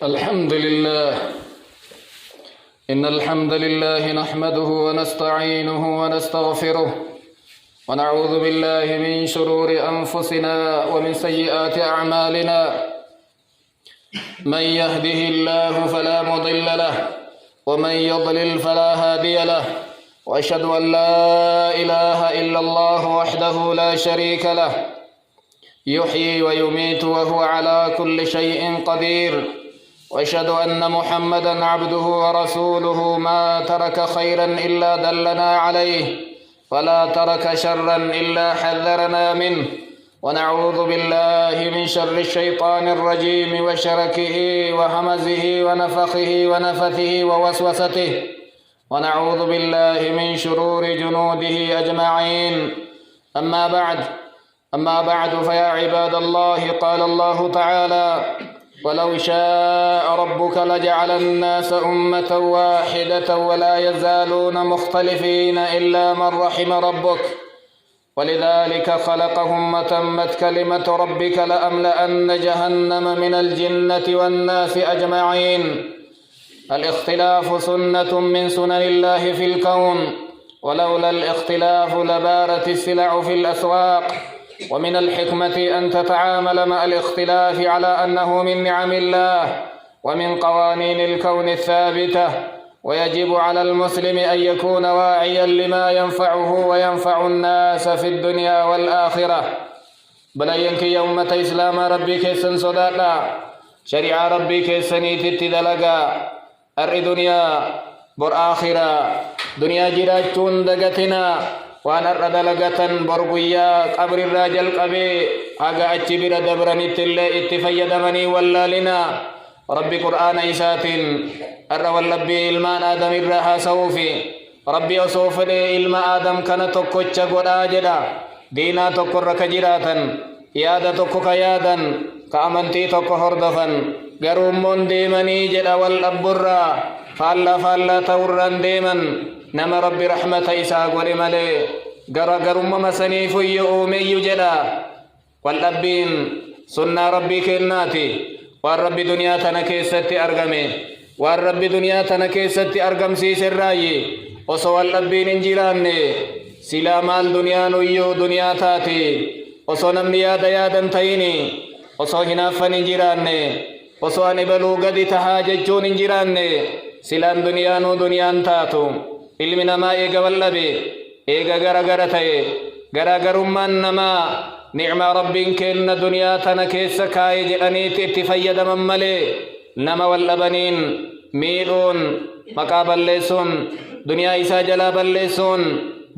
الحمد لله. إن الحمد لله نحمده ونستعينه ونستغفره ونعوذ بالله من شرور أنفسنا ومن سيئات أعمالنا. من يهده الله فلا مضل له ومن يضلل فلا هادي له، وأشهد أن لا إله إلا الله وحده لا شريك له، يحيي ويميت وهو على كل شيء قدير. وأشهد أن محمدًا عبده ورسوله، ما ترك خيرًا إلا دلنا عليه، ولا ترك شرًا إلا حذرنا منه. ونعوذ بالله من شر الشيطان الرجيم وشركه وهمزه ونفخه ونفثه ووسوسته، ونعوذ بالله من شرور جنوده أجمعين. أما بعد فيا عباد الله، قال الله تعالى: ولو شاء ربك لجعل الناس أمة واحدة ولا يزالون مختلفين إلا من رحم ربك، ولذلك خلقهم وتمت كلمة ربك لأملأن جهنم من الجنة والناس أجمعين. الاختلاف سنة من سنن الله في الكون، ولولا الاختلاف لبارت السلع في الأسواق. ومن الحكمة أن تتعامل مع الاختلاف على أنه من نعم الله ومن قوانين الكون الثابتة، ويجب على المسلم أن يكون واعيا لما ينفعه وينفع الناس في الدنيا والآخرة. بلينك يوم إسلام ربك سنصداتا، شريعة ربك سنيت تدلقا، أر دنيا بر آخرة، دنيا جراتون دقتنا وأنا ردلقة برقيا قبر الراجل قبي أقا أتبر دبرني تلي اتفيد مني ولا لنا. ربي قرآن إسات أر واللبي إلمان آدم الرها سوفي، ربي أصوف لي إلما آدم كان تقوش قد آجدا، دينا تقرك جراتا، يادا تقك يادا، كأمنتي تقو هردفا، قرومون ديمني جدا والأبرا فالا توران ديمن. نما ربي رحمة إساق ولمالي قرم مسنيف يؤمي جدا، والأبين سنة ربي كناتي، والرب دنيا تنكيستي أرقمي، والرب دنيا تنكيستي أرقم سيس الرأي، وصوى الأبين انجيراني سلام الدنيا نيو دنيا تاتي، وصو نمني يادا تيني، وصو هنافا انجيراني، وصو نبلو قد تحاججون انجيراني، سلام دنيا نو دنيا تاتو. ilmi namaa eega wallabe, eega garagara ta'e, garagarummaan namaa ni'maa rabbiin kenna duniyaa tana keessa kaa'e jedhaniiti itti fayyadaman malee nama wallabaniin miidhuun, maqaa balleessuun, duniyaa isaa jalaa balleessuun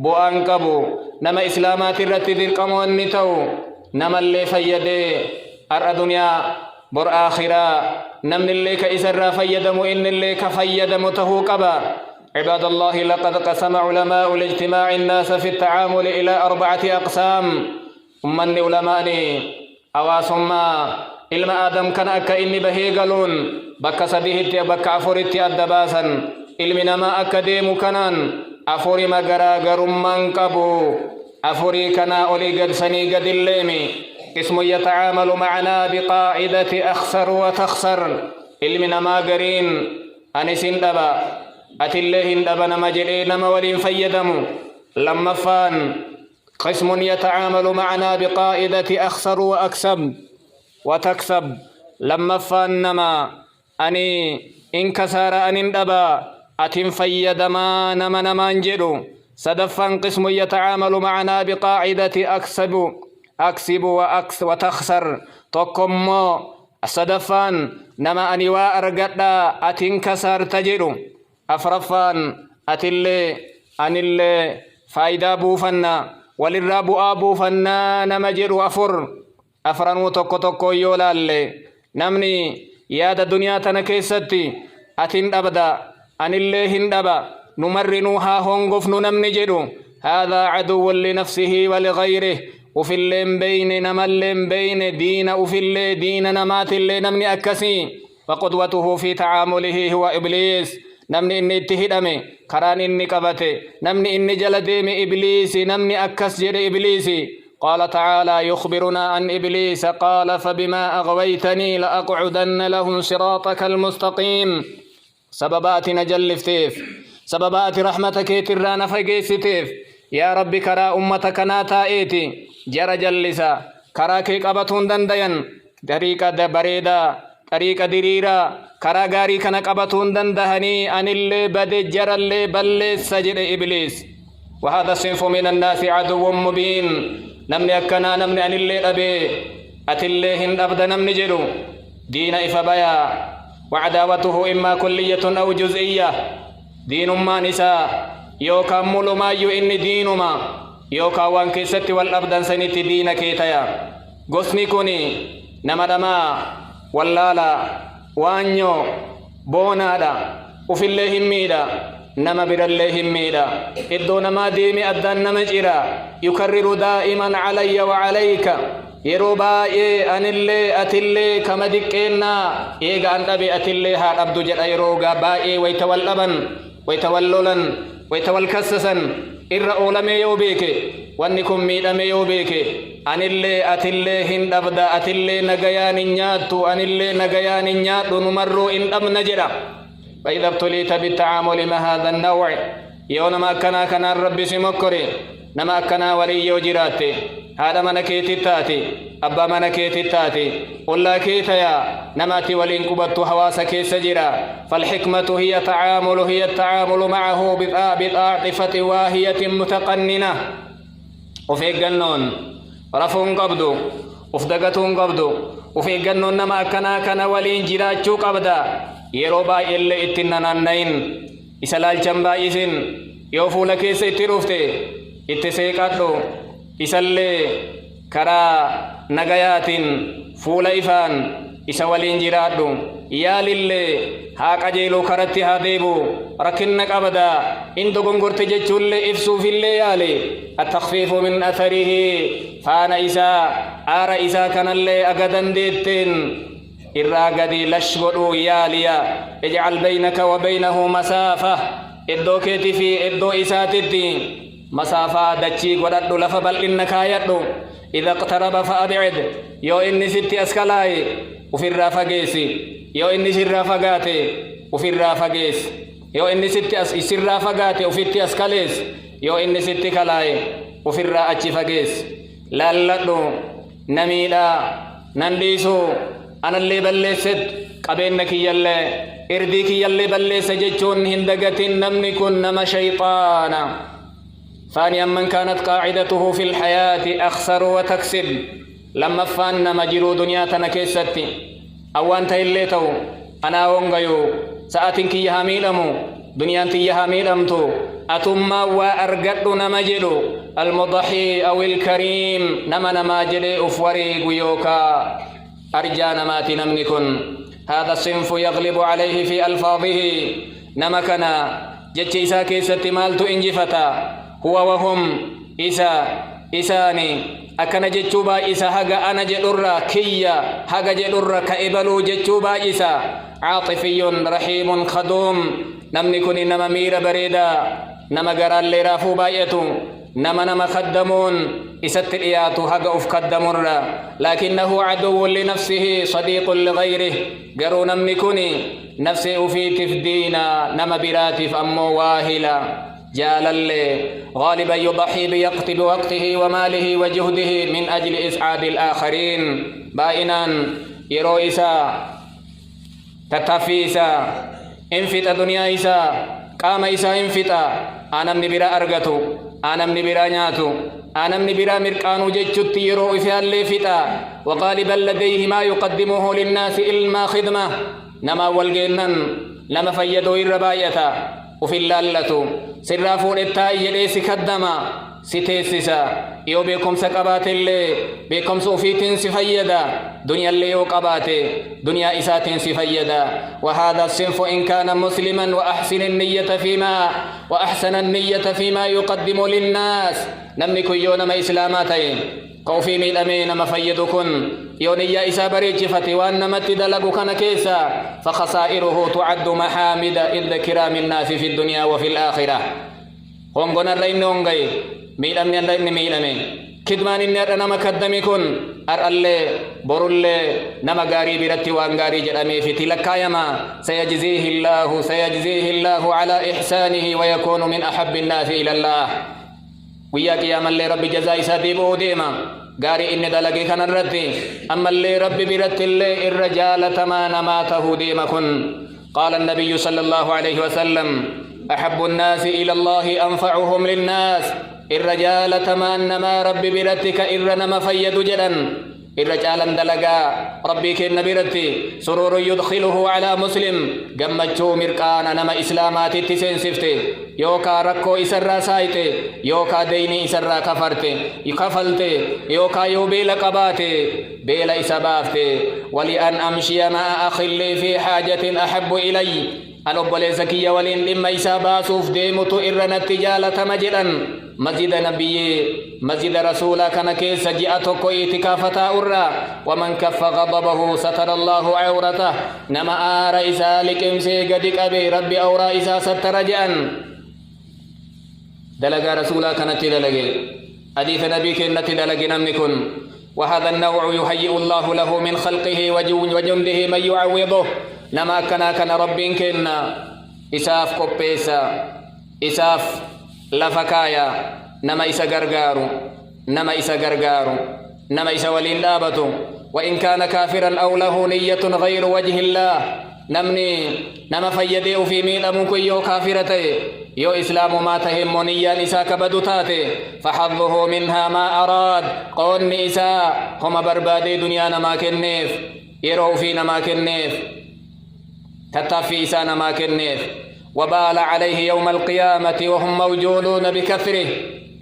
bu'aan qabu. Nama islaamaati irratti dirqamoo inni ta'u namallee fayyadee har'a duniyaa bor aakhiraa namnillee ka isarraa fayyadamu innillee ka fayyadamu tahuu qaba. عباد الله، لقد قسم علماء الاجتماع الناس في التعامل إلى 4 أقسام. من علماني أواسما إلما آدم كان أكا إني بهي قالون بكا سديهتي بكا عفورتي الدباسا إلمنا ما أكا ديمو كنان أفوري مقرا قرمان قبو أفوري كنا أولي قد سني قد الليمي. اسم يتعامل معنا بقاعدة أخسر وتخسر. إلمنا ما قرين أنسين دبا أتلهن دبنا مجرين مولين فيدمو. لما فان قسم يتعامل معنا بقاعدة أخسر وأكسب وتكسب. لما فان نما أني إنكسار أن دبا أتم فيدما نما نمانجلو. سدفان قسم يتعامل معنا بقاعدة أكسب وتخسر. تقمو سدفان نما أني وأرقدا أتنكسر تجلو. أفرفان أتلي أنلي فايدا بوفنا وللراب أبوفنا نمجر أفرنو تكو يولالي نمني ياد الدنيا تنكيستي أتن أبدا أنلي هندبا نمرنوها هنغفن نمني جدو. هذا عدو لنفسه ولغيره. وفي اللين بين نملين بين دين وفي اللي دين نمات اللي نمني أكسي. فقدوته في تعامله هو إبليس. namni inni itti hidhame karaan inni qabate namni inni jala deeme ibliisi namni akkas jedhe ibliisi قال تعالى يخبرنا عن إبليس قال فبما أغويتني لأقعدن لهم صراطك المستقيم سببات نجلفتيف سببات رحمتك ترانا فقيستيف يا ربي كرا أمتك ناتائيتي جرى جلسا كراكي قبطون دندين طريقة بريدة طريقة دريرة كرا غاري كان قبطون دندهني أن اللي بد جرى اللي بل سجد إبليس وهذا الصنف من الناس عدو مبين نمني أكنا نمني أن اللي أبي أتلي هند أبدا نمني جلو دين إفبايا وعداوته إما كلية أو جزئية دين ما نساء يوكا مولو ما يو إني دين ما يوكا وانكي ست والأبدان سنت دين كيتايا غسني كوني نمدما واللالا وانيو بونادا وفي الله ميدا نما بر الله ميدا إدو نما ديمي أدان نمجئرا يكرر دائما علي وعليك يروبا أن اللي أتلي كما دكينا إيغا أن أبي أتلي هاد أبدو جد أيروغا بائي ويتولبن ويتولولن ويتولكسسن إرأولمي يوبيك وانكم ميدمي يوبيك أن اللي أتلي هند أبدا أتلي نغيان نياتو أن اللي نغيان نياتو نمرو إن أم نجرا فإذا ابتليت بالتعامل مع هذا النوع يونما كنا الرب سمكري نما كنا ولي يوجراتي هذا منكيتي تاتي أبا منكيتي تاتي قل كيتيا نماتي ولين كبت حواسك سجرا فالحكمة هي التعامل معه بالعاطفة واهية متقننة وفي جنون رفون قبضو وفدقتون قبضو وفي جنون نما كنا ولين جراتشو قبدا يروبا إلا اتننا النين إسلال جنبا إذن يوفو لكي سيتروفتي اتسيقاتو إسالي كرا نغايات فولا إفان إسوالين جرادو يا للي هاك أجيلو كرتي هاديبو ركنك أبدا إن دقنقرت جتشول إفسو في الليالي التخفيف من أثره فانا آر إسا كان اللي أقدن ديتين إراغدي لشغلو ياليا اجعل بينك وبينه مسافة إدو كيتي في إدو إساتتي مسافة دچي قدد لفبل إنك آياتو إذا اقترب فأبعد يو إني ستي أسكالاي وفي الرافقيسي يو إني سرافقاتي وفي الرافقيس يو إني ستي سرافقاتي وفي التي أسكاليس يو إني ستي كلاي وفي الرأتي فقيس لالتو نميلا ننديسو أنا اللي بلست قبينك يلي إرديك يلي بلس جتشون هندقة نمني كن نما شيطانا ثانيا من كانت قاعدته في الحياة أخسر وتكسب لما فان مجرو دنيا تنكيستي أو أنت اللي تو أنا ونغيو سأتنك يهاميلمو دنيا انت يهاميلمتو أتما وأرقد نمجلو المضحي أو الكريم نما جلي أفوري قيوكا أرجان ماتي نمنكن هذا الصنف يغلب عليه في ألفاظه نمكنا جتشيسا كيست مالتو إنجفتا هو وهم إساني أكنا جتشوبا إسا هغا أنا جلورا كيا هغا جلورا كإبلو جتشوبا إسا عاطفي رحيم خدوم نمنكن إنما مير بريدا نما قرال لرافو بايتو نما خدمون إسات الإيات هغا أفقدمون لكنه عدو لنفسه صديق لغيره قروا نمنكني نفسي في تفدينا نما براتف أمو واهلا جال اللي غالبا يضحي بوقته وماله وجهده من أجل إسعاد الآخرين بائنا يرو إسا تتفيسا انفت دنيا إسا قام إسا انفتا أنا من برا أرغتو أنا من برا نياتو أنا من برا مرقانو جتشت يرو إفيا اللي فتا وغالبا لديه ما يقدمه للناس إلما خدمة نما والجنن لما فيدو الرباية وفي اللالة سرافون التائي ليس كدما ستيسسا يو بكم سقبات اللي بكم سوفيت سفيدا دنيا اللي يقبات دنيا إسات سفيدا وهذا الصنف إن كان مسلما وأحسن النية فيما يقدم للناس نملك يونما إسلاماتين قوفي ميل أمين مفيدكن يونيا إسا بريجفتي وأن متدلق كان كيسا فخسائره تعد محامد إلا كرام الناس في الدنيا وفي الآخرة هونغونا رين هونغي ميل أمين رين ميل أمين كدمان إني أنا مكدمي كن أرألي برولي نما غاري برتي وان غاري جرامي في تلكايما سيجزيه الله على إحسانه ويكون من أحب الناس إلى الله ويا قيام اللي ربي جزاء سديبه ديما غاري إني دلقي كان الرتي أما اللي ربي برتي اللي الرجال تما نماته ديما كن قال النبي صلى الله عليه وسلم أحب الناس إلى الله أنفعهم للناس الرجال تمان ما ربي برتك إرنا فيد جدا الرجال دلقا ربي كن برتي سرور يدخله على مسلم قمتشو مرقانا نما إسلامات تسين سفتي يوكا ركو إسرا سايتي يوكا ديني إسرا كفلتي يوكا يوبيل قباتي بيل إسبافتي ولأن أمشي مع أخي لي في حاجة أحب إلي الأبولي زكية ولين لما إسابا سوف ديمتو إرنا التجالة مجدا مسجد نبي مسجد رسولا كان كيس جاءتك إتكافتا أرى ومن كف غضبه ستر الله عورته نما رئيسا لكمسي قدك أبي ربي أو رئيسا ستر جأن دلق رسولا كانت دلق حديث نبي كنت دلق نمكن وهذا النوع يهيئ الله له من خلقه وجنده من يعوضه نما كان ربي كنا إساف قبيسا إساف لفكايا نما إسا غرغارو نما إسا ولين لابتو وإن كان كافرا أو له نية غير وجه الله نما فيديو في ميل أمكو يو كافرتي يو إسلام ما تهم نيا نسا كبدو تاتي فحظه منها ما أراد قون نسا هم بربادي دنيا نما كنيف يرو في نما كنيف تتفي إسا نما كنيف وبال عليه يوم القيامة وهم موجودون بكثره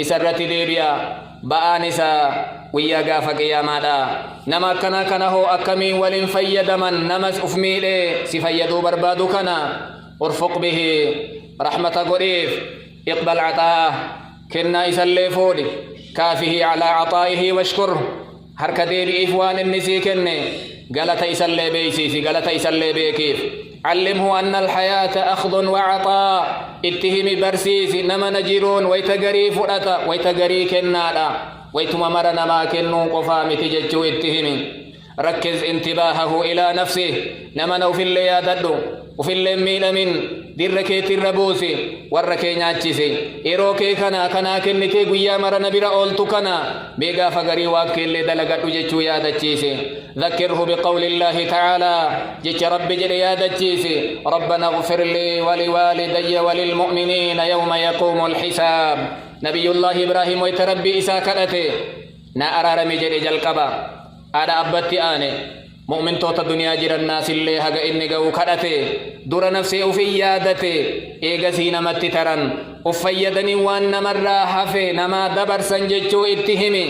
إسرت ديبيا بآنسا ويا غاف قيامادا نما كنا هو أكمي ولن فيد من نمس أفميلي سفيدو بربادو كنا ارفق به رحمة قريف اقبل عطاه كنا إسالي فولي كافه على عطائه واشكره هرك ديري إفوان النسي كني قالت إسالي بيسيسي قالت إسالي بيكيف علمه أن الحياة أخذ وعطاء اتهم برسيس نما نجيرون ويتقري فرطا ويتقري كنادا ويتم مرنا ما كنون قفام تججو اتهمي ركز انتباهه إلى نفسه نما نوفي اللي ياددو وفي اللي ميل من دركي الربوسي وركي ناتشيسي إيروكي كنا كنتي قويا مرنا برا أولتو كنا بيغا فقري واكي اللي دلقاتو ججو يادتشيسي ذكره بقول الله تعالى جيش رب جل يادتشيسي ربنا اغفر لي ولوالدي وللمؤمنين يوم يقوم الحساب نبي الله إبراهيم ويتربي إساكرته نا أرارمي جل جلقبا أنا أبتي آني مؤمن توتا دنيا جرى الناس اللي هقا إني قو كرته دور نفسي أفي يادته إيغا سينمت ترن أفيدني وأن مرة حفي نما دبر سنججو اتهمي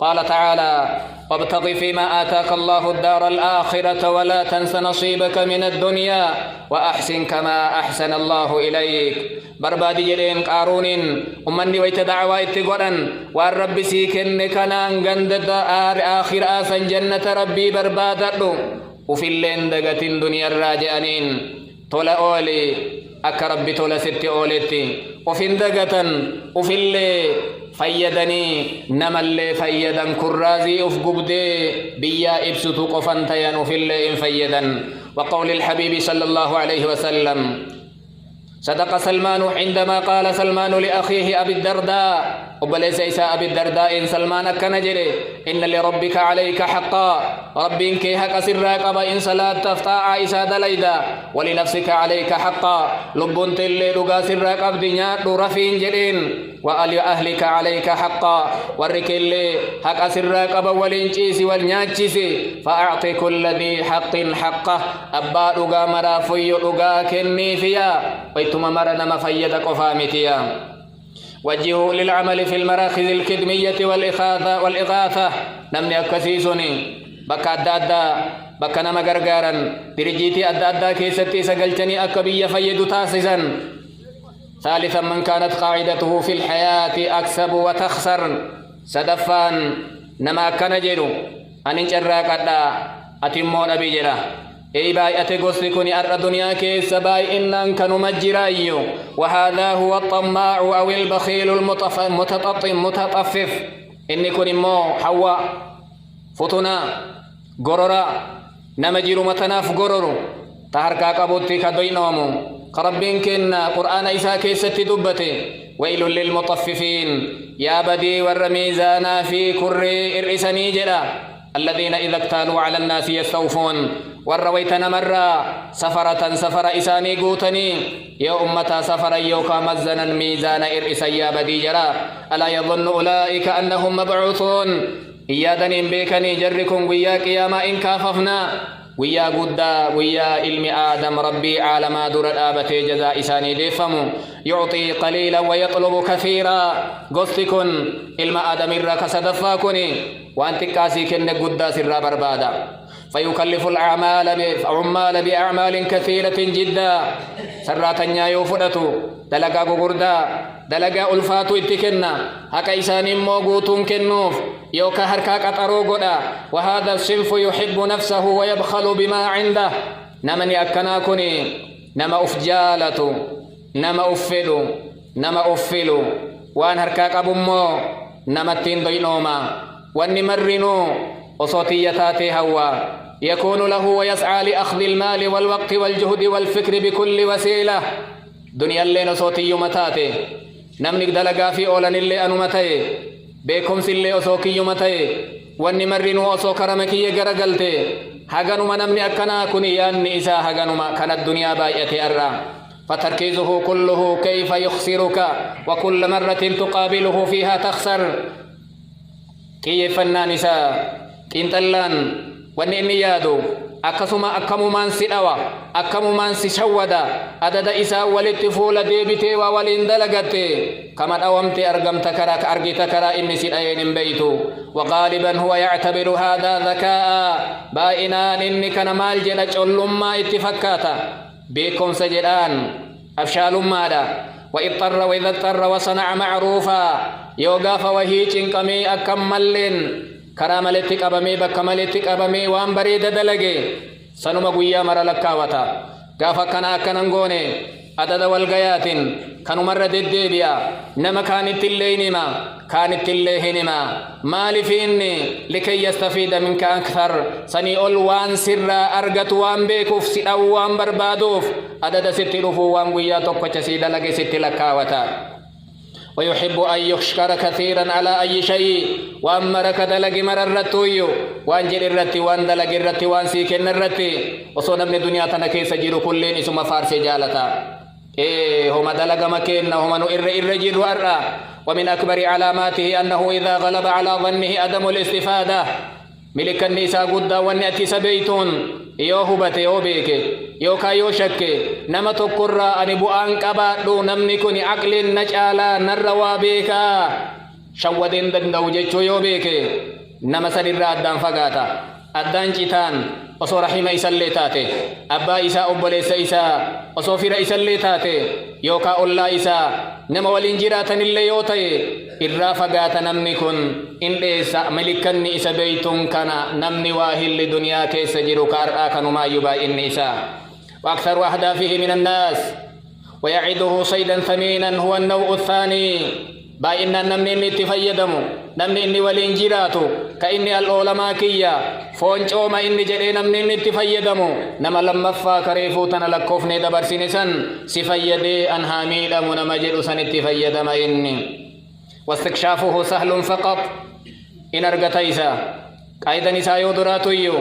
قال تعالى وابتغ فيما آتاك الله الدار الآخرة ولا تنس نصيبك من الدنيا وأحسن كما أحسن الله إليك بربادي جلين قارون أمني ويتدعوى اتقرن والرب سيكن كنان قندد آخر آسن جنة ربي بربادر وفي اللين دقة دنيا الراجعين طول أولي أكا ربي طول ست أوليتي وفي دقة وفي اللي فيدني نما اللي فيدن كرازي أفقبدي بيا إبسطو قفنتين وفي اللي إن فيدن وقول الحبيب صلى الله عليه وسلم صدق سلمان عندما قال سلمان لأخيه أبي الدرداء وبليس إساء أبي الدرداء إن سلمان كنجري إن لربك عليك حقا رب إنك حق سراك إن صلاة تفتاع إساء دليدا ولنفسك عليك حقا لبنت اللي لغا سراك أبدنيا رفين جرين وأهلك عليك حقا ورك اللي حق سراك ولنجيس والناجيس فأعطي كل ذي حق حقه أبا لغا مرافي لغا كني فيا ويتم مرنا مفيدك وفامتيا وجهوا للعمل في المراكز الكدمية والإغاثة نمني أكسيسوني بكا أدادا بكا نما غرغارا درجيتي أدادا كيستي سقلتني أكبية فيد تاسسا ثالثا من كانت قاعدته في الحياة أكسب وتخسر سدفان نما كنجلو أن انجراك أدا أتمون بجرا أي باي أتغسلكني أرى دنيا كيس باي إنن كانوا مجرايو وهذا هو الطماع أو البخيل المتطفف إني كن مو حواء فتنا غررا نمجر متناف غرر تهركا قبوتي كدوي نومو قربين كنا قرآن إساء كيست دبته ويل للمطففين يا بدي والرميزانا في كر إرئسني جلا الذين إذا اكتالوا على الناس يستوفون والرويتنا مرة سفر إساني قوتني يا أمتا سفر يوكا مزنا الميزان إرئسا يا بدي جلا ألا يظن أولئك أنهم مبعوثون إيادني بيكني جركم ويا قياما إن كاففنا ويا قدا ويا علم آدم ربي عالما دور الآبة جزاء إساني ديفمو يعطي قليلا ويطلب كثيرا قصتكن علم آدم الرك صدفاكني وأنت كاسيكن قدا سر بربادا فيكلف العمال بأعمال كثيرة جدا سراتنيا يوفدتو دلقا قردا دلقا ألفاتو اتكنا هكا إساني موغوتون كنوف يوكا هركا قطرو قدا وهذا الصنف يحب نفسه ويبخل بما عنده نمني أكناكني نما أفجالتو نما أفلو نما أفلو وان هركا قبمو نما التين ضينوما ونمرنو وصوتيتاتي هوا يكون له ويسعى لأخذ المال والوقت والجهد والفكر بكل وسيلة دنيا اللي نصوتي متاتي نمنك دلقا في أولا اللي أنمتي بكم سلي أصوكي يمتي واني مرنو أصو كرمكي غرقلتي هغنما نمني أكنا كنيان إسا هغنما كان الدنيا بايئة أرى فتركيزه كله كيف يخسرك وكل مرة تقابله فيها تخسر كيف النانسا كنتلان واني إني يادو أكسما أكممان سدوا أكممان سشودا أدد إسا ولتفول ديبتي وولين دلقتي كما أومت أرقمت كراك أرقيت كرا إني سدأين بيتو وغالبا هو يعتبر هذا ذكاء بائنان إني كان مال جلج ألما اتفكاتا بيكم سجدان أفشال مادا وإذا اضطر وصنع معروفا يوقف وهي چنقمي أكملين كراملتك أبمي بكملتك أبمي وان بريد دلقي سنما قويا مرا لكاوتا قافا كنا نغوني أدد والغيات كانوا مرة الديبيا نما كانت اللينما كانت الليهنما مالي فيني لكي يستفيد منك أكثر سني وان سر أرغت وان بيكوف سئو وان بربادوف أدد ستلوفو وان قويا توقف سيدا لكي ست لكاوتا ويحب أن يشكر كثيرا على أي شيء وأمرك دلق مررتويو وان جر الرتي وان دلق الرتي وان سيكن الرتي وصونا من الدنيا تنكي سجير كلين اسم فارس جالتا هما دلق مكين هما نؤر جير وأرى ومن أكبر علاماته أنه إذا غلب على ظنه أدم الاستفادة ملك النساء قد ونأتي سبيتون يو هبته يو بيك يو كايو شك نما تقرى أن بؤان كبادو نمني كني عقل نجالا نروا بيكا شودين دندو جيشو يو بيك نما سرر أدان فقاتا أدان جيتان وصو رحمة إسالي تاتي أبا إساء أبوليس إساء وصو فير إسالي تاتي يوكا أولا إساء نما والإنجيراتن اللي يوتي إرّا فقاتا نمني كن إن إساء ملكني إسا بيتون كان نمني واهل لدنيا كيس جيرو كارآكا نما يبا إن إساء وأكثر أهدافه من الناس ويعده صيدا ثمينا هو النوع الثاني باإن نمني إني تفيدمو نمني إني والإنجيراتو كإني الأولما كيا فونجو ما إني جري نمني إني تفيدمو نما لما فاكريفو تنلقفني دبرسيني سن سفيدي أنهامي لمو نما جرو سن تفيدم إني واستكشافه سهل فقط إن أرغتيسا قايدا نسا يودراتو يو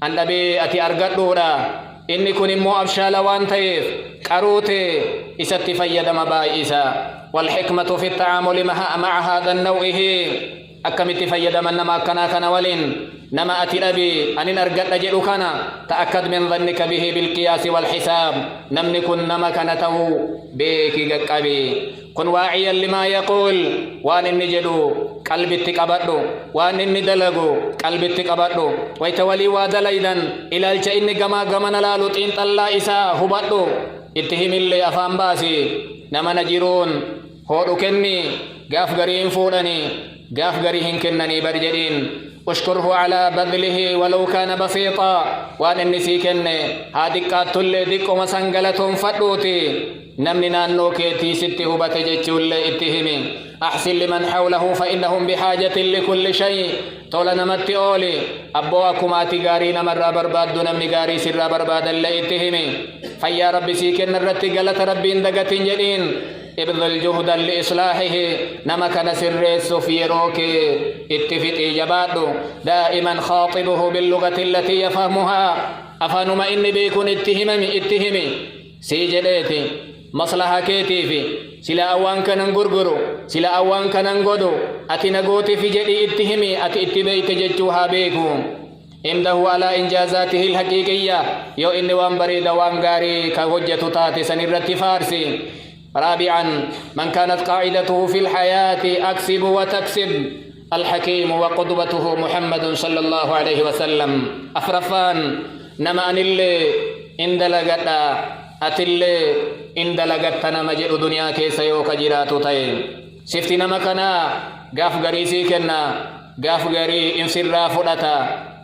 أن نبي أتي أرغتورا إني كن مو أبشال وانتيف قروتي إسا تفيدم بائسا والحكمة في التعامل مع هذا النوع أكم تفيدم أنما كنا ولين نما أتي أبي أن أرقد جئو كنا تأكد من ظنك به بالقياس والحساب نمن كن نما كنته بيك أبي كن واعيا لما يقول وان النجدو قلب التقبضو وان الندلقو قلب التقبضو ويتولي وادليدا إلى الجئن قما نلالو تين طلا إسا هبضو اتهم اللي أفام باسي نما نجرون هودو كني قاف غرين فورني قاف غريهن كنني برجدين اشكره على بذله ولو كان بسيطا وان النسي كني هادقات اللي دقو مسنقلتهم فدوتي نمني نانو كيتي ستي هبت جيتشو اللي اتهمي أحسن لمن حوله فإنهم بحاجة لكل شيء تولا نمت أولي أبوكما تغاري نمر برباد نمني غاري سر برباد اللي اتهمي فيا ربي سيكن الرتي قلت ربي اندقت جدين ابذل جهدا لإصلاحه نما كان سر سفيروك اتفت إجاباته دائما خاطبه باللغة التي يفهمها أفانما إني بيكون اتهمي سيجليتي مصلحة كيتيفي سلا أوان كان غرغرو سلا أوان كان غدو أتي نغوتي في جدي اتهمي أتي اتبيت ججوها بيكو عنده على إنجازاته الحقيقية يو إني وان بريد وان غاري كهجة تاتي سنرتي فارسي رابعا من كانت قاعدته في الحياة أكسب وتكسب الحكيم وقدوته محمد صلى الله عليه وسلم أفرفان نما أن اللي اندلغتا أتلي اندلغتا نما جئ دنيا كيسا يوكا جراتو تاين سفتي نما كنا غاف غري سيكنا غاف غري انسرا فدتا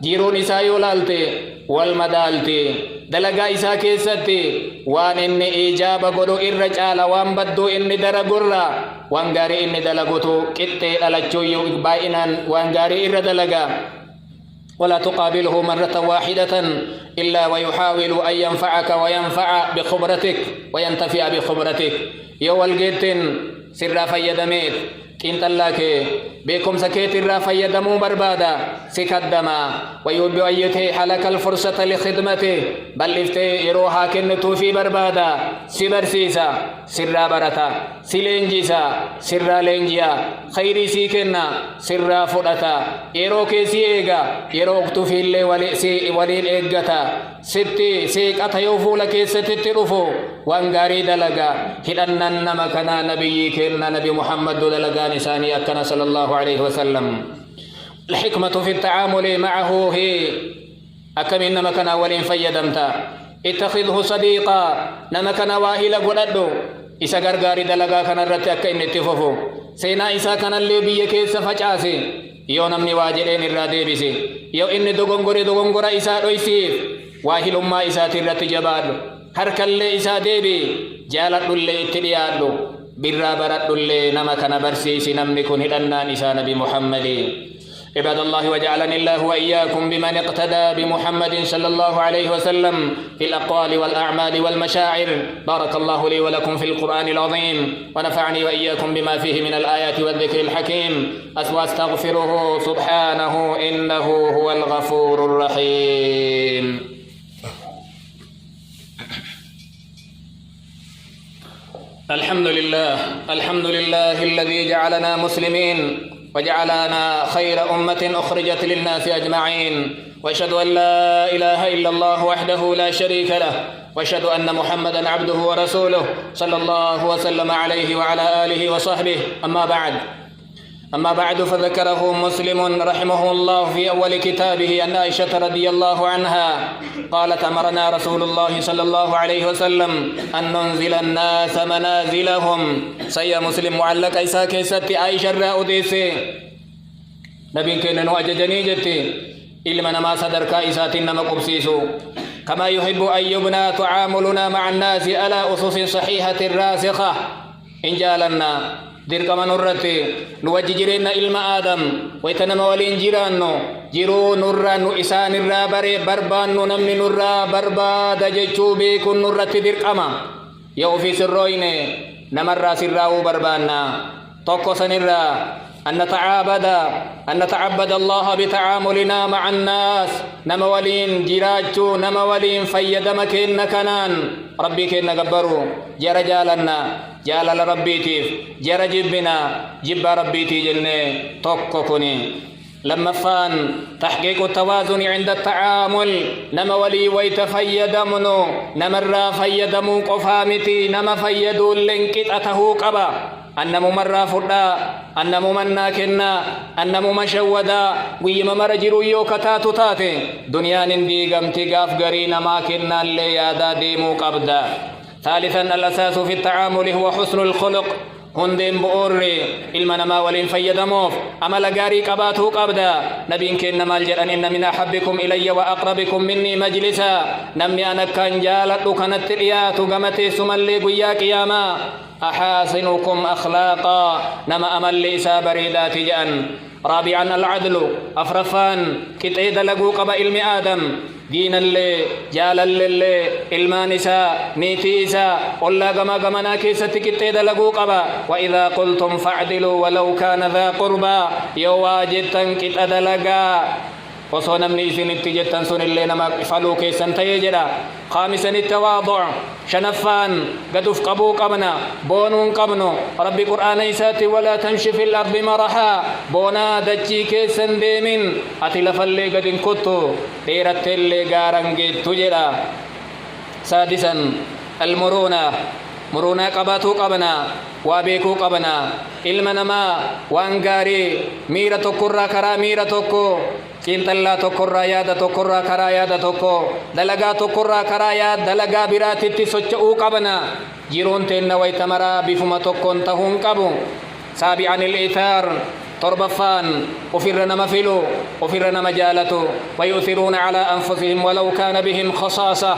جيرون إسا يولالتي والمدالتي دلغا إسا كيستي وان إني إجابة قدو إرجال وان بدو إني درقرر وان غاري إني دلغتو كتي ألچو يباينان وان غاري إردلغا ولا تقابله مرة واحدة إلا ويحاول أن ينفعك وينفع بخبرتك وينتفع بخبرتك يوال جيتن سر فيدميت كنت الله بكم سكيت الرافع يدمو بربادا سكدما ويبيته حلك الفرصة لخدمته بل افتي يروها كنتو في بربادا سبرسيسا سرا برتا سلنجيسا سرا لنجيا خيري سيكنا سرا فرطا يرو كيسي ايغا يرو اكتفي اللي ولين ايغتا ستي سيك اتيوفو لكي ستترفو وانغاري دلغا هدنن نمكنا نبي كنا نبي محمد دلغا نساني أكنا صلى الله عليه وسلم الحكمة في التعامل معه هي أكم إنما كان أولين فيدمتا اتخذه صديقا نما كان واهلا قددو إسا غرغاري دلغا كان الرتي أكا إن اتففو سينا إسا كان اللي بيكي سفجاسي يو نمني واجرين الرادي بسي يو إن دوغنغوري إسا رويسيف واهل ما إسا ترتي جبادو هركا اللي إسا ديبي جالت اللي اتديادو برا برد اللي نما كان برسيس نمني كن هدنا نساء نبي محمد عباد الله وجعلني الله وإياكم بمن اقتدى بمحمد صلى الله عليه وسلم في الأقوال والأعمال والمشاعر بارك الله لي ولكم في القرآن العظيم ونفعني وإياكم بما فيه من الآيات والذكر الحكيم وأستغفره سبحانه إنه هو الغفور الرحيم الحمد لله الذي جعلنا مسلمين وجعلنا خير أمة أخرجت للناس أجمعين وأشهد أن لا إله إلا الله وحده لا شريك له وأشهد أن محمدا عبده ورسوله صلى الله وسلم عليه وعلى آله وصحبه أما بعد فذكره مسلم رحمه الله في أول كتابه أن عائشة رضي الله عنها قالت أمرنا رسول الله صلى الله عليه وسلم أن ننزل الناس منازلهم سيا مسلم معلق إسا كيست عائشة رأوديسي نبي كيننو أججني جتي إلما ما صدر كائسات نما قبسيسو كما يحب أن يبنى تعاملنا مع الناس على أسس صحيحة راسخة إن جالنا dirqama nurratti nu wajji jireenna ilma aadam waytanama waliin jiraannu jiruu nurraa nu isaanirraa barbaannu namni nurraa barbaada jechuu beekun nurratti dirqama yoo ofii sirrooyne namarraa sirraa'uu barbaanna tokko sanirraa أن نتعبد الله بتعاملنا مع الناس نموالين جراجو نموالين فيدمك إنكنان ربي كإن قبروا جر جالنا جالل ربي تيف جر جبنا جب ربي تيجلني توقفني لما فان تحقيق التوازن عند التعامل نموالي ويتفيدمنو نمر فيدمو قفامتي نم فيدو لنكت أتهو قبا أنمو مرة فردا أنمو منا كنا أنمو مشودا ويما مرجرو يوكتاتو تاتي دنيا نندي قمتي قاف قرينا ما كنا اللي يادا ديمو قبدا ثالثا الأساس في التعامل هو حسن الخلق هندين بؤري المنما ولين فيدموف أمل غاري قباتو قبدا نبين كن مال جران إن من أحبكم إلي وأقربكم مني مجلسا نمي أنا كان جالت كانت ريات قمتي سملي قيا قياما أحاسنكم أخلاقا نما أمل ليسا بريدات جأن رابعا العدل أفرفان كتئد لقو قبا علم آدم دين اللي جال اللي المانسا نيتيسا قل قما قمنا كيسة كتئد لقو قبا وإذا قلتم فاعدلوا ولو كان ذا قربا يواجدتن كتئد لقا وصونا من إذن اتجتن سن اللي نما فلو كيسن تيجرا خامسا التواضع شنفان قدف قبو قبنا بونون قبنو ربي قرآن إساتي ولا تمشي في الأرض مرحا بونا دجي كيسن ديمين أتلف اللي قد انكتو ديرت اللي قارنجي تجرا سادسا المرونة مرونة قباتو قبنا وابيكو قبنا علمنا وانغاري ميرا تكرا كرا ميرا تكو كنتلا تكرا يادا تكرا كرا يادا تكو دلغا تكرا كرا ياد دلغا براتي سوچو قبنا جيرون تن ويتمرا بفما تكون تهم قبو سابعا الإثار تربفان وفرنا مفلو وفرنا مجالتو ويؤثرون على أنفسهم ولو كان بهم خصاصة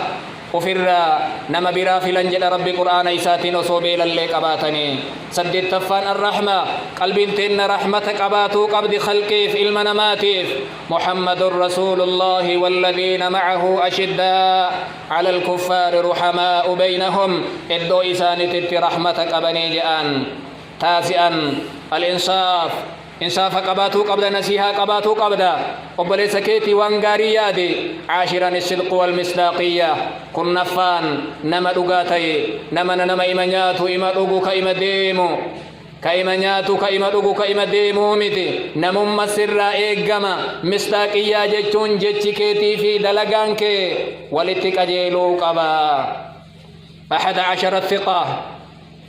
وفرا نما برا فلنجل ربي قرآن إساتين وصوبيل اللي قباتني سدد تفان الرحمة قلب تن رحمة قباتو قبض خلقيف المنماتيف محمد رسول الله والذين معه أشداء على الكفار رحماء بينهم إدو إساني تت رحمة قبني جآن تاسعا الإنصاف إنصاف قباتو قبل نسيها قباتو قبل قبل سكيتي وانغاري يادي عاشرا الصدق والمصداقية كن نفان نما دغاتي نما إيمانياتو إما دغو كإما ديمو كإيمانياتو كإما دغو كإما ديمو متي نمم سر إيغما مصداقية جچون جچكيتي في دلغانك ولتكجيلو قبا 11 الثقة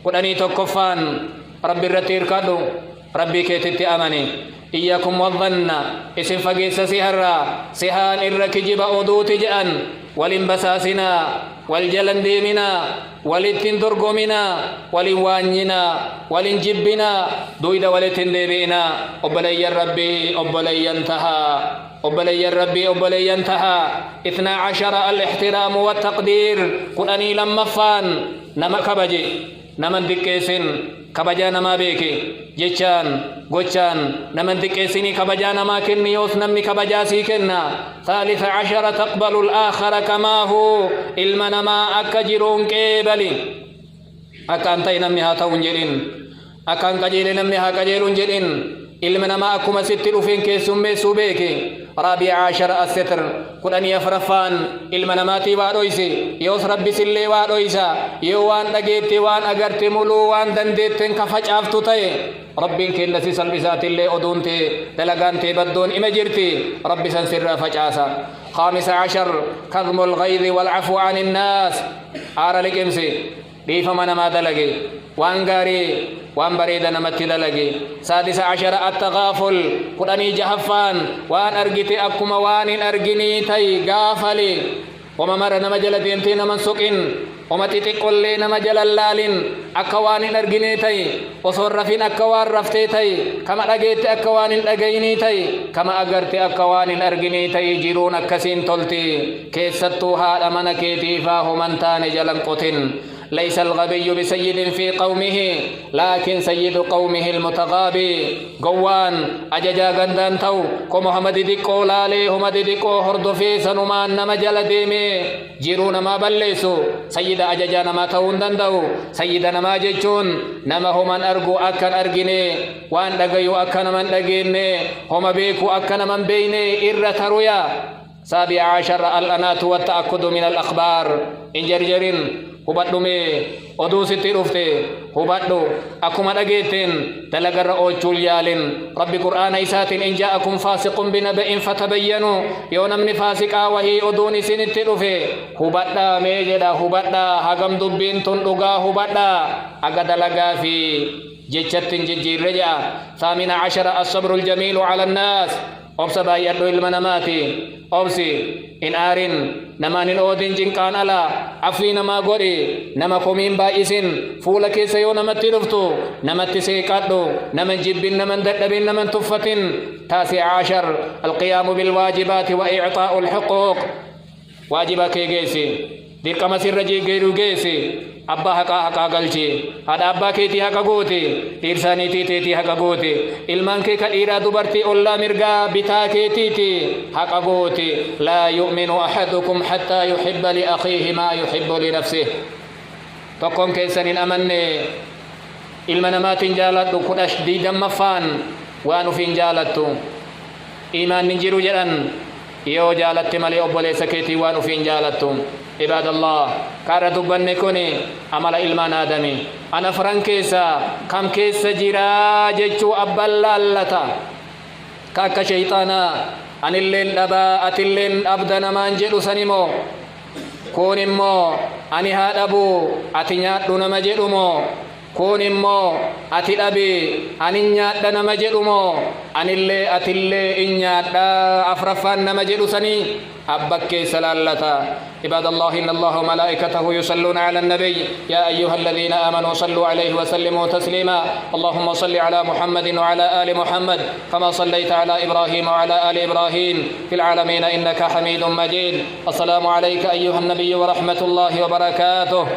قدني تكفان رب الرتير كادو ربي كيتتي أماني إياكم والظن اسم فقيس سهرا سهان الركجب أودوت جأن والانبساسنا والجلن ديمنا والتندرقمنا والوانينا والنجبنا دويد والتندبينا أبلي ربي أبلي ينتهى أبلي ربي أبلي ينتهى 12 الاحترام والتقدير قرآني لما فان نما كبجي نمن دكيسين كبجا نما بيكي جيشان غوشان نمن دكيسيني كبجا نما كني يوس نمي كبجا سيكنا 13 تقبل الآخر كما هو المنما أكجرون كيبلي أكان تاي نمي هاتون جرين أكان كجيل نمي هاكجيلون جرين المنما أكما ستر فين كيسومي سوبيكي 14 الستر قرآن يفرفان المناماتي وادويسي يوس ربي سلي وادويسا يوان دقيتي وان أغرتي ملو وان دنديتين كفج آفتو تاي ربي كن لسي سلبسات اللي أدونتي دلغانتي بدون إمجرتي ربي سنسر فجاسا 15 كظم الغيظ والعفو عن الناس لك امسي بيف منما دلغي وان غاري وان بريد نمت دلغي 16 التغافل قراني جهفان وان ارغتي اكما وان ارغني تاي غافلي وما مر نمجل دينتي نمن سوقين وما تتقل لي نمجل اللالين اكوان ارغني تاي وصرفين اكوان رفتي تاي كما دغيت اكوان دغيني تاي كما اغرت اكوان ارغني تاي جيرون كسين تولتي كيستوها امنكيتي فاهم انتان جلن قتن ليس الغبي بسيد في قومه لكن سيد قومه المتغابي قوان أججا غندان تو كو محمد ديكو لالي محمد ديكو هردو في سنمان نما جل ديمي جيرون ما بلسو سيد أججا نما تون دندو سيد نما جيشون نما همان أرغو أكن أرغيني وان دغيو أكن من دغيني هما بيكو أكن من بيني إرترويا 17 الأنات والتأكد من الأخبار إنجرجرين hubadhu mee oduu sitti dhufte hubadhu akkuma dhageetten dalagarra oolchuu yaalin rabbi qur'aana isaatiin in jaa'akum faasiqun binaba'in fatabayyanu yoo namni faasiqaa wahii oduun isinitti dhufe hubadhaa mee jedha hubadhaa hagam dubbiin tun dhugaa hubadhaa aga dalagaa fi jechattin jijjiirre jedha 18 الصبر الجميل على الناس obsa baay'adhu ilma namaati obsi in aarin namaan hin oodin jinqaan alaa affii namaa godhi nama komiin baay'isin fuula keessa yoo namatti dhuftu namatti seeqadhu naman jibbin naman dadhabin naman tuffatin taasi عشر القيام بالواجبات وإعطاء الحقوق واجبا كي جيسي دير كما سر رجي غيرو جيسي أبا حقا قلشي هذا أبا كيتي حقا قوتي تيرساني تيتي حقا قوتي إلمان كي كالإيرا دبرتي أولا مرقا بتا كيتي حقا قوتي لا يؤمن أحدكم حتى يحب لأخيه ما يحب لنفسه تقوم كيسان الأمن إلمان ما تنجالت كدش دي دمفان وانو فينجالتو إيمان ننجرو جران يو جالت ملي أبولي سكيتي وانو فينجالتو عباد الله كارا دبن نكوني عمل إلمان آدمي أنا فران كيسا كم كيسا جرا جيشو أبالا اللتا كاكا شيطانا أن اللين لبا أتلين أبدنا مانجلو سنمو كون مو أني هاد أبو أتنيات دون مجلو مو كون مو أتلابي أنيات دنا مجلو مو أن اللي أتلي إنيات أفرفان نمجلو سني أبك سلالتا عباد الله إن الله وملائكته يصلون على النبي يا أيها الذين آمنوا صلوا عليه وسلموا تسليما اللهم صل على محمد وعلى آل محمد كما صليت على إبراهيم وعلى آل إبراهيم في العالمين إنك حميد مجيد السلام عليك أيها النبي ورحمة الله وبركاته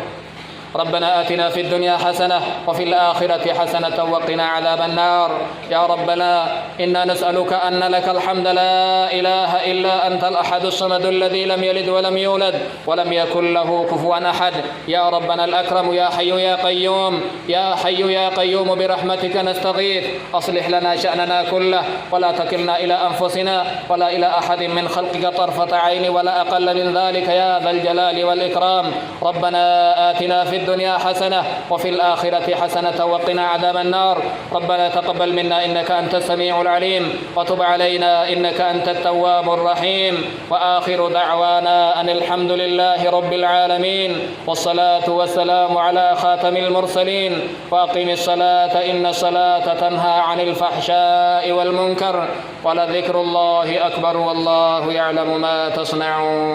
ربنا آتنا في الدنيا حسنة وفي الآخرة حسنة وقنا عذاب النار يا ربنا إنا نسألك أن لك الحمد لا إله إلا أنت الأحد الصمد الذي لم يلد ولم يولد ولم يكن له كفوا أحد يا ربنا الأكرم يا حي يا قيوم يا حي يا قيوم برحمتك نستغيث أصلح لنا شأننا كله ولا تكلنا إلى أنفسنا ولا إلى أحد من خلقك طرفة عين ولا أقل من ذلك يا ذا الجلال والإكرام ربنا آتنا في الدنيا حسنة وفي الآخرة حسنة وقنا عذاب النار ربنا تقبل منا إنك أنت السميع العليم وتب علينا إنك أنت التواب الرحيم وآخر دعوانا أن الحمد لله رب العالمين والصلاة والسلام على خاتم المرسلين وأقم الصلاة إن الصلاة تنهى عن الفحشاء والمنكر ولذكر الله أكبر والله يعلم ما تصنعون